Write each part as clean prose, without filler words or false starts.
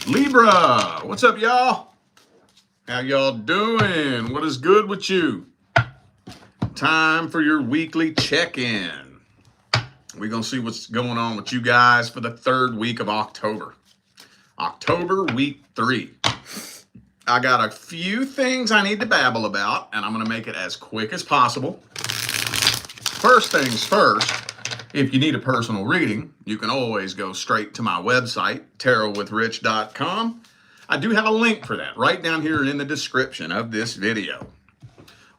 Libra, what's up, y'all? How y'all doing? What is good with you? Time for your weekly check-in. We're going to see what's going on with you guys for the third week of October. October, week 3. I got a few things I need to babble about, and I'm going to make it as quick as possible. First things first, if you need a personal reading, you can always go straight to my website, tarotwithrich.com. I do have a link for that right down here in the description of this video.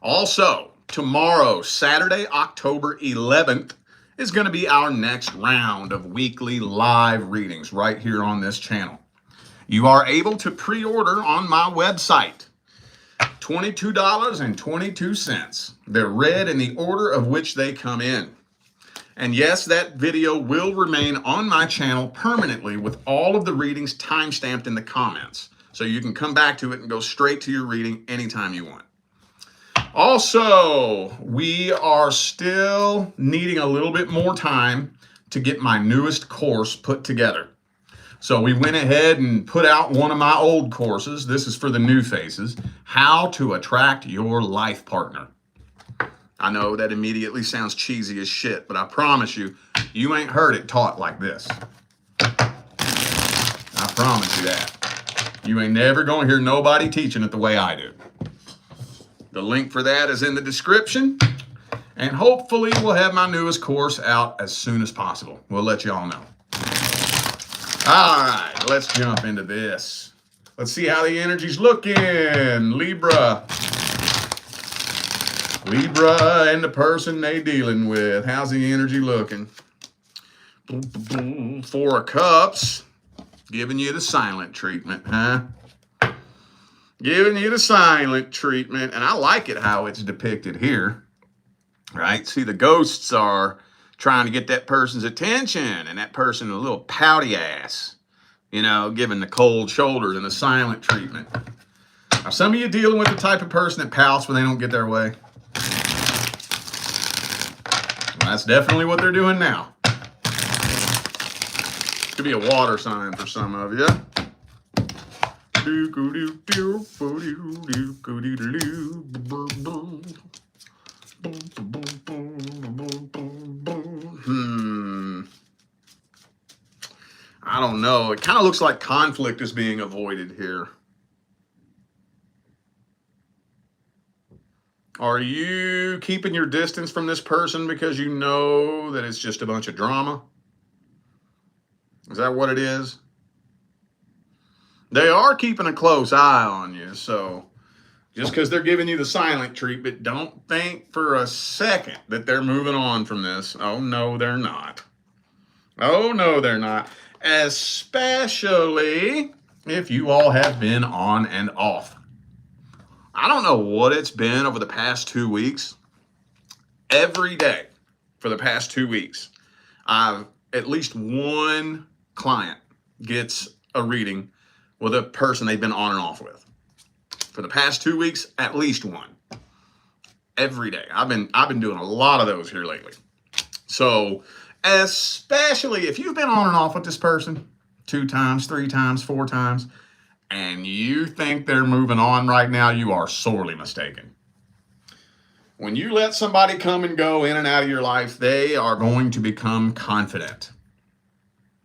Also, tomorrow, Saturday, October 11th, is going to be our next round of weekly live readings right here on this channel. You are able to pre-order on my website. $22.22. They're read in the order of which they come in. And yes, that video will remain on my channel permanently with all of the readings timestamped in the comments. So you can come back to it and go straight to your reading anytime you want. Also, we are still needing a little bit more time to get my newest course put together. So we went ahead and put out one of my old courses. This is for the new faces. How to attract your life partner. I know that immediately sounds cheesy as shit, but I promise you, you ain't heard it taught like this. I promise you that. You ain't never gonna hear nobody teaching it the way I do. The link for that is in the description. And hopefully we'll have my newest course out as soon as possible. We'll let y'all know. All right, let's jump into this. Let's see how the energy's looking. Libra. Libra and the person they dealing with. How's the energy looking? 4 of Cups. Giving you the silent treatment, huh? Giving you the silent treatment. And I like it how it's depicted here. Right? See, the ghosts are trying to get that person's attention, and that person a little pouty ass, you know, giving the cold shoulders and the silent treatment. Are some of you dealing with the type of person that pouts when they don't get their way? Well, that's definitely what they're doing now. Could be a water sign for some of you. I don't know. It kind of looks like conflict is being avoided here. Are you keeping your distance from this person because you know that it's just a bunch of drama? Is that what it is? They are keeping a close eye on you, so just because they're giving you the silent treatment, don't think for a second that they're moving on from this. Oh, no, they're not. Oh, no, they're not. Especially if you all have been on and off. I don't know what it's been over the past 2 weeks. Every day for the past 2 weeks, I've at least one client gets a reading with a person they've been on and off with. For the past 2 weeks, at least one. Every day. I've been doing a lot of those here lately. So, especially if you've been on and off with this person 2 times, 3 times, 4 times, and you think they're moving on right now, you are sorely mistaken. When you let somebody come and go in and out of your life, they are going to become confident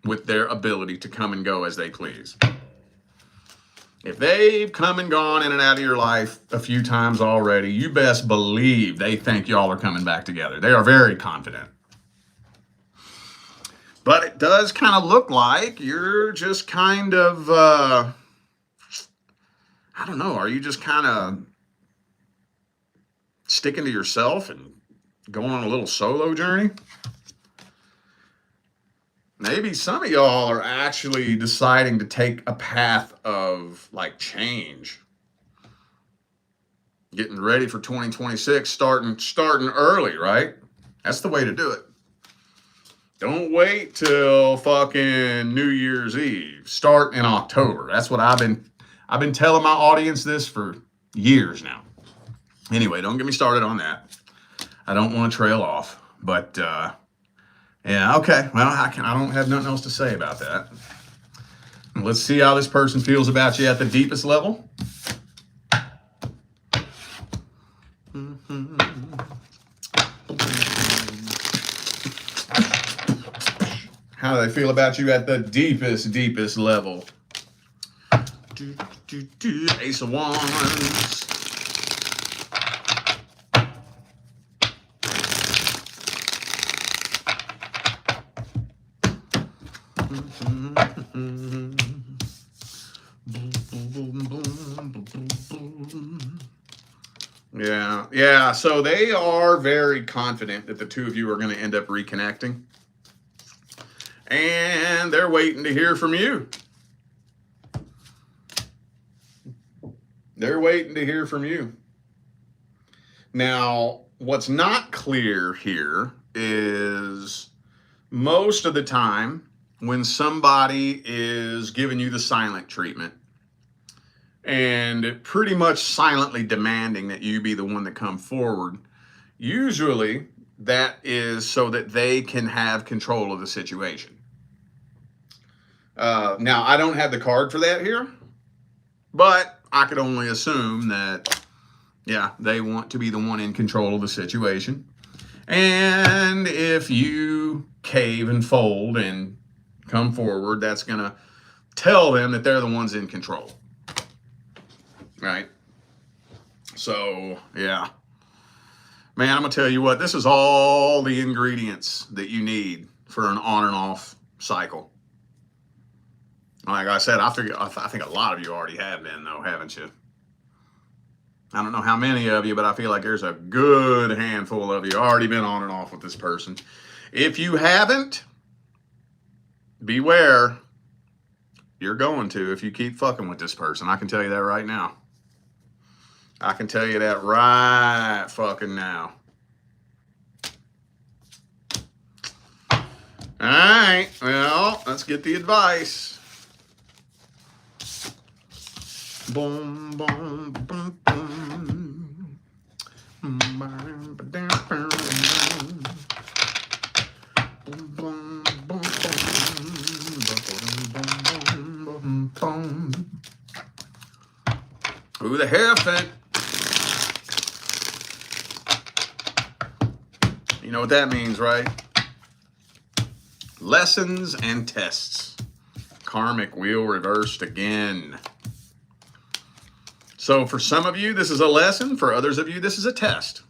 with their ability to come and go as they please. If they've come and gone in and out of your life a few times already, you best believe they think y'all are coming back together. They are very confident. But it does kind of look like you're just kind of, I don't know, are you just kind of sticking to yourself and going on a little solo journey? Maybe some of y'all are actually deciding to take a path of like change. Getting ready for 2026, starting early, right? That's the way to do it. Don't wait till fucking New Year's Eve. Start in October. That's what I've been telling my audience this for years now. Anyway, don't get me started on that. I don't want to trail off, but yeah, okay. Well, I don't have nothing else to say about that. Let's see how this person feels about you at the deepest level. How do they feel about you at the deepest level? Ace of Wands. Yeah. So they are very confident that the two of you are going to end up reconnecting. And they're waiting to hear from you. They're waiting to hear from you. Now, what's not clear here is most of the time when somebody is giving you the silent treatment and pretty much silently demanding that you be the one that come forward, usually that is so that they can have control of the situation. Now, I don't have the card for that here, but I could only assume that, yeah, they want to be the one in control of the situation. And if you cave and fold and come forward, that's going to tell them that they're the ones in control. Right? So, yeah. Man, I'm going to tell you what, this is all the ingredients that you need for an on and off cycle. Like I said, I think a lot of you already have been, though, haven't you? I don't know how many of you, but I feel like there's a good handful of you already been on and off with this person. If you haven't, beware. You're going to if you keep fucking with this person. I can tell you that right now. I can tell you that right fucking now. All right, well, let's get the advice. Boom, boom, boom, boom. Ooh, the Hierophant. You know what that means, right? Lessons and tests. Karmic wheel reversed again. So for some of you, this is a lesson. For others of you, this is a test.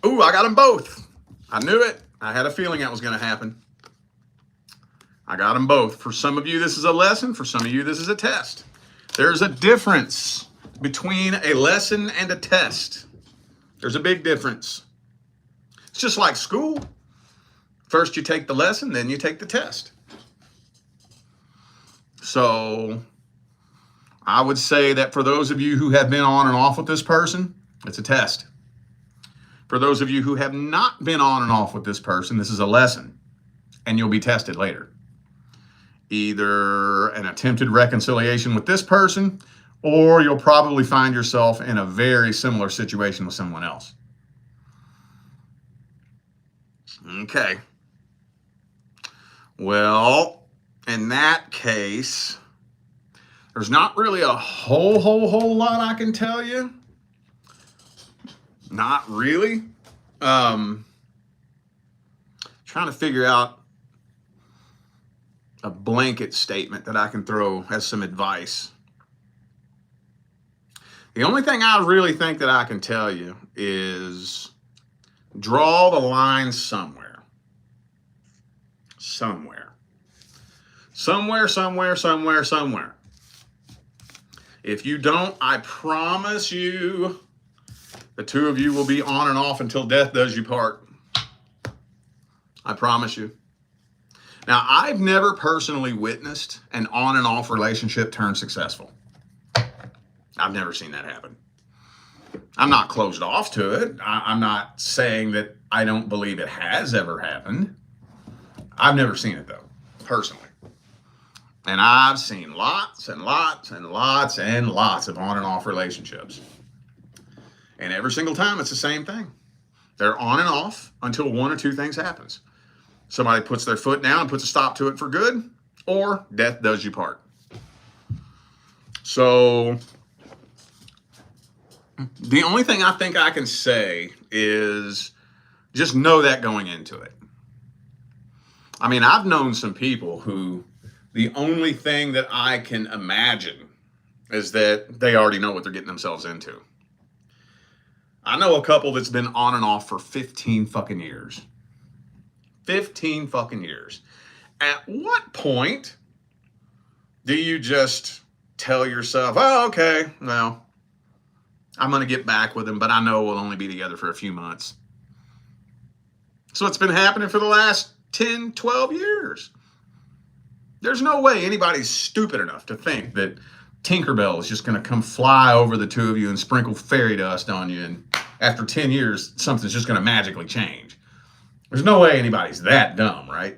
Ooh, I got them both. I knew it. I had a feeling that was going to happen. I got them both. For some of you, this is a lesson. For some of you, this is a test. There's a difference between a lesson and a test. There's a big difference. It's just like school. First you take the lesson, then you take the test. So I would say that for those of you who have been on and off with this person, it's a test. For those of you who have not been on and off with this person, this is a lesson, and you'll be tested later. Either an attempted reconciliation with this person, or you'll probably find yourself in a very similar situation with someone else. Okay. Well, in that case, there's not really a whole lot I can tell you. Not really. Trying to figure out a blanket statement that I can throw as some advice. The only thing I really think that I can tell you is draw the line somewhere. Somewhere. If you don't, I promise you, the two of you will be on and off until death does you part. I promise you. Now, I've never personally witnessed an on and off relationship turn successful. I've never seen that happen. I'm not closed off to it. I'm not saying that I don't believe it has ever happened. I've never seen it, though, personally. And I've seen lots and lots and lots and lots of on and off relationships. And every single time, it's the same thing. They're on and off until one or two things happens. Somebody puts their foot down and puts a stop to it for good, or death does you part. So the only thing I think I can say is just know that going into it. I mean, I've known some people who the only thing that I can imagine is that they already know what they're getting themselves into. I know a couple that's been on and off for 15 fucking years. 15 fucking years. At what point do you just tell yourself, oh, okay, well, I'm going to get back with him, but I know we'll only be together for a few months. So it's been happening for the last 10, 12 years. There's no way anybody's stupid enough to think that Tinkerbell is just going to come fly over the two of you and sprinkle fairy dust on you, and after 10 years, something's just going to magically change. There's no way anybody's that dumb, right?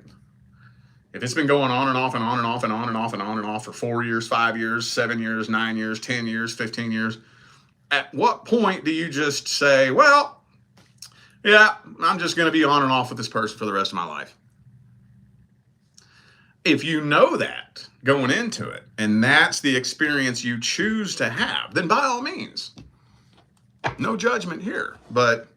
If it's been going on and off and on and off and on and off and on and off for 4 years, 5 years, 7 years, 9 years, 10 years, 15 years, at what point do you just say, well, yeah, I'm just going to be on and off with this person for the rest of my life? If you know that going into it, and that's the experience you choose to have, then by all means, no judgment here. But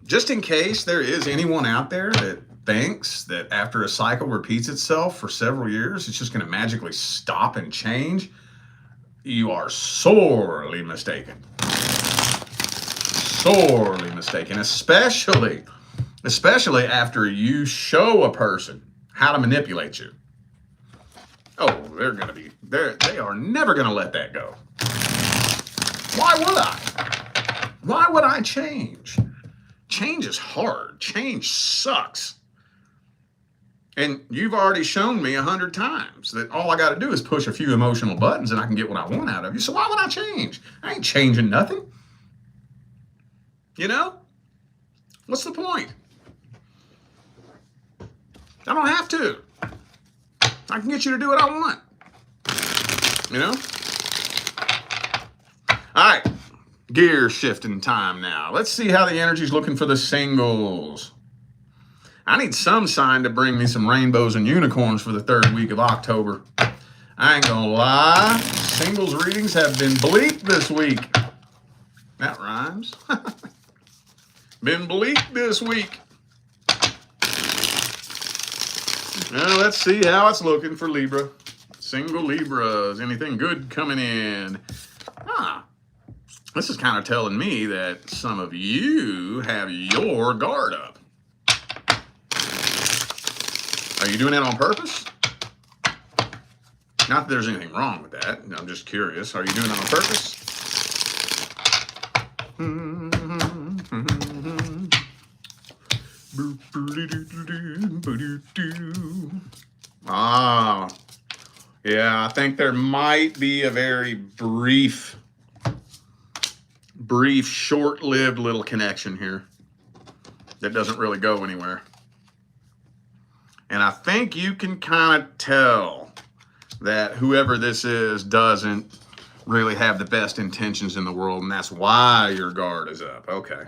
just in case there is anyone out there that thinks that after a cycle repeats itself for several years, it's just going to magically stop and change, you are sorely mistaken. Sorely mistaken, especially after you show a person how to manipulate you. Oh, they are never going to let that go. Why would I? Why would I change? Change is hard. Change sucks. And you've already shown me 100 times that all I got to do is push a few emotional buttons and I can get what I want out of you. So why would I change? I ain't changing nothing. You know? What's the point? I don't have to. I can get you to do what I want. You know? All right. Gear shifting time now. Let's see how the energy's looking for the singles. I need some sign to bring me some rainbows and unicorns for the third week of October. I ain't gonna lie. Singles readings have been bleak this week. That rhymes. Been bleak this week. Well, let's see how it's looking for Libra. Single Libras. Anything good coming in? This is kind of telling me that some of you have your guard up. Are you doing that on purpose? Not that there's anything wrong with that. I'm just curious. Are you doing it on purpose? Yeah, I think there might be a very brief, short-lived little connection here that doesn't really go anywhere. And I think you can kind of tell that whoever this is doesn't really have the best intentions in the world, and that's why your guard is up. Okay.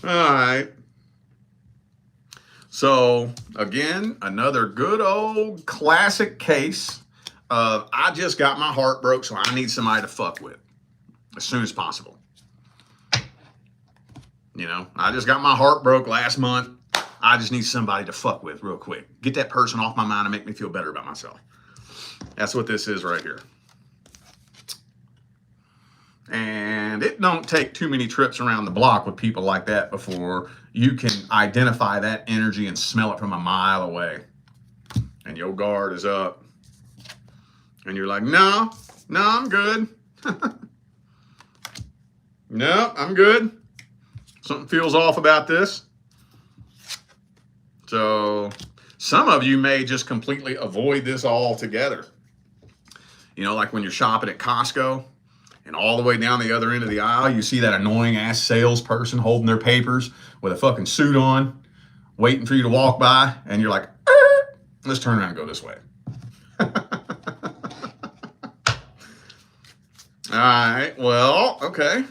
All right. So, again, another good old classic case of I just got my heart broke, so I need somebody to fuck with as soon as possible. You know, I just got my heart broke last month. I just need somebody to fuck with real quick. Get that person off my mind and make me feel better about myself. That's what this is right here. And it don't take too many trips around the block with people like that before you can identify that energy and smell it from a mile away. And your guard is up. And you're like, no, I'm good. No, I'm good. Something feels off about this. So some of you may just completely avoid this altogether. You know, like when you're shopping at Costco and all the way down the other end of the aisle, you see that annoying ass salesperson holding their papers with a fucking suit on, waiting for you to walk by, and you're like, let's turn around and go this way. All right, well, okay.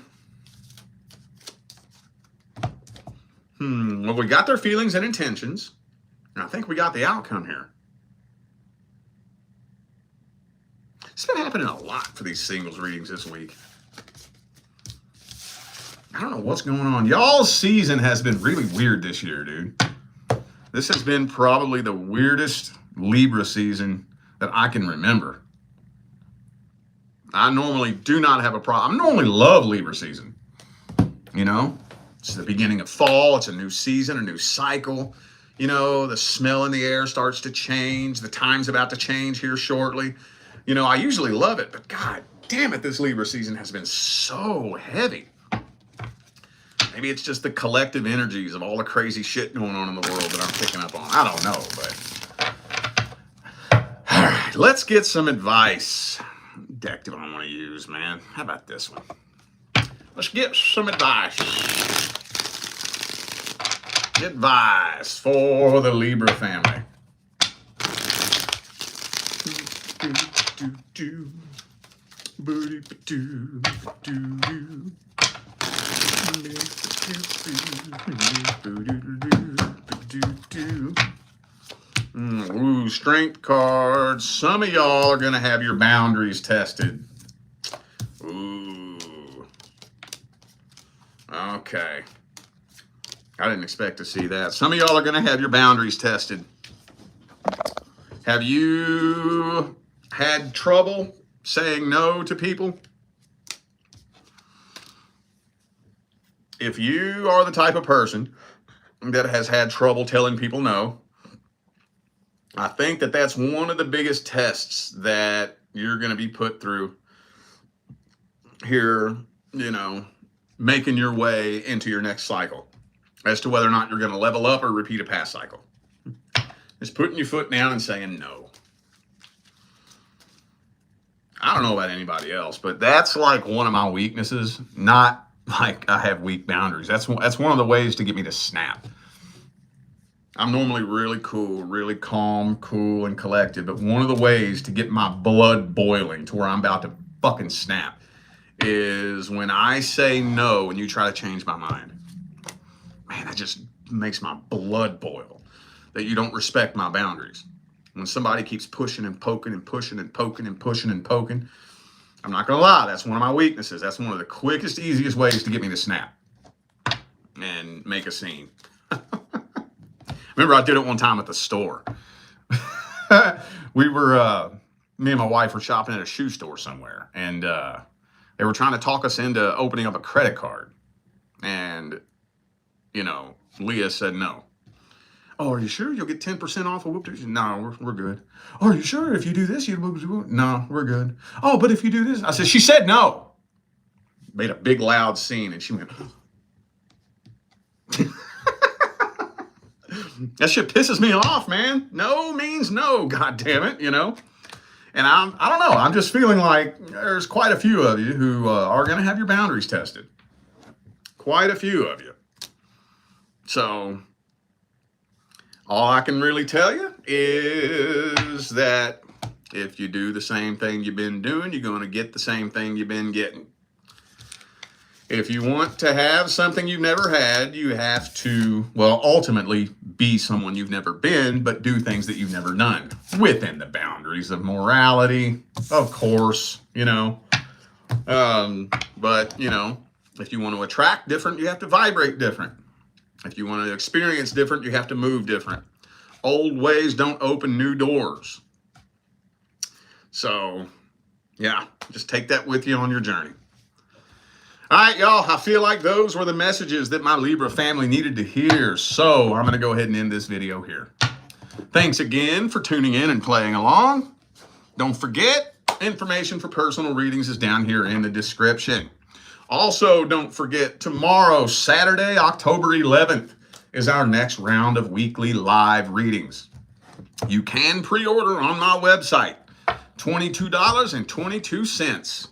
Well, we got their feelings and intentions, and I think we got the outcome here. It's been happening a lot for these singles readings this week. I don't know what's going on. Y'all's season has been really weird this year, dude. This has been probably the weirdest Libra season that I can remember. I normally do not have a problem. I normally love Libra season. You know, it's the beginning of fall. It's a new season, a new cycle. You know, the smell in the air starts to change. The time's about to change here shortly. You know, I usually love it, but God damn it, this Libra season has been so heavy. Maybe it's just the collective energies of all the crazy shit going on in the world that I'm picking up on. I don't know, but... All right, let's get some advice. What deck do I want to use, man? How about this one? Let's get some advice. Advice for the Libra family. Ooh, strength cards. Some of y'all are going to have your boundaries tested. Ooh. Okay. I didn't expect to see that. Some of y'all are going to have your boundaries tested. Have you had trouble saying no to people? If you are the type of person that has had trouble telling people no, I think that that's one of the biggest tests that you're going to be put through here, you know, making your way into your next cycle as to whether or not you're going to level up or repeat a past cycle. Just putting your foot down and saying no. I don't know about anybody else, but that's like one of my weaknesses. Not like I have weak boundaries. That's one of the ways to get me to snap. I'm normally really cool, really calm, cool, and collected, but one of the ways to get my blood boiling to where I'm about to fucking snap is when I say no and you try to change my mind. Man, that just makes my blood boil, that you don't respect my boundaries. When somebody keeps pushing and poking and pushing and poking and pushing and poking, I'm not going to lie, that's one of my weaknesses. That's one of the quickest, easiest ways to get me to snap and make a scene. Remember, I did it one time at the store. Me and my wife were shopping at a shoe store somewhere, and they were trying to talk us into opening up a credit card. And, you know, Leah said no. Oh, are you sure you'll get 10% off of whoop? No, we're good. Oh, are you sure if you do this, no, we're good. Oh, but if you do this, I said, she said no. Made a big loud scene, and she went, that shit pisses me off, man. No means no, God damn it, you know? And I don't know, I'm just feeling like there's quite a few of you who are going to have your boundaries tested. Quite a few of you. So, all I can really tell you is that if you do the same thing you've been doing, you're going to get the same thing you've been getting. If you want to have something you've never had, you have to, well, ultimately be someone you've never been, but do things that you've never done within the boundaries of morality, of course, you know. But, you know, if you want to attract different, you have to vibrate different. If you want to experience different, you have to move different. Old ways don't open new doors. So, yeah, just take that with you on your journey. All right, y'all, I feel like those were the messages that my Libra family needed to hear. So I'm going to go ahead and end this video here. Thanks again for tuning in and playing along. Don't forget, information for personal readings is down here in the description. Also, don't forget, tomorrow, Saturday, October 11th, is our next round of weekly live readings. You can pre-order on my website, $22.22.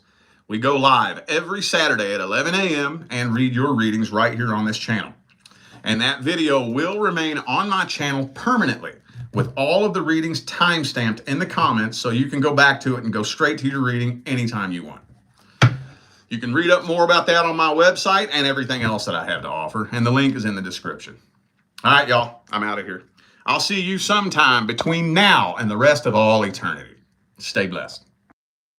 We go live every Saturday at 11 a.m. and read your readings right here on this channel. And that video will remain on my channel permanently with all of the readings timestamped in the comments so you can go back to it and go straight to your reading anytime you want. You can read up more about that on my website and everything else that I have to offer, and the link is in the description. All right, y'all, I'm out of here. I'll see you sometime between now and the rest of all eternity. Stay blessed.